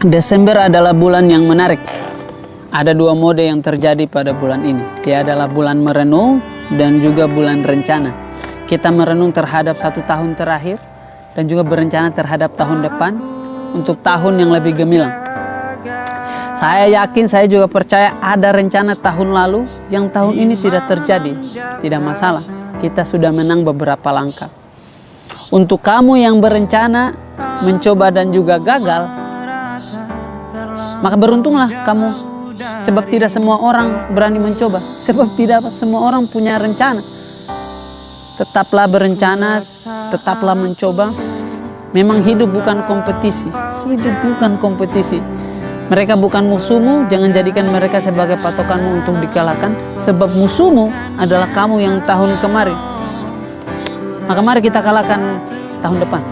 Desember adalah bulan yang menarik. Ada dua mode yang terjadi pada bulan ini. Dia adalah bulan merenung dan juga bulan rencana. Kita merenung terhadap 1 tahun terakhir dan juga berencana terhadap tahun depan untuk tahun yang lebih gemilang. Saya yakin, saya juga percaya ada rencana tahun lalu yang tahun ini tidak terjadi. Tidak masalah, kita sudah menang beberapa langkah. Untuk kamu yang berencana, mencoba dan juga gagal, maka beruntunglah kamu. Sebab tidak semua orang berani mencoba. Sebab tidak semua orang punya rencana. Tetaplah berencana, tetaplah mencoba. Memang hidup bukan kompetisi. Hidup bukan kompetisi. Mereka bukan musuhmu, jangan jadikan mereka sebagai patokanmu untuk dikalahkan. Sebab musuhmu adalah kamu yang tahun kemarin. Maka mari kita kalahkan tahun depan.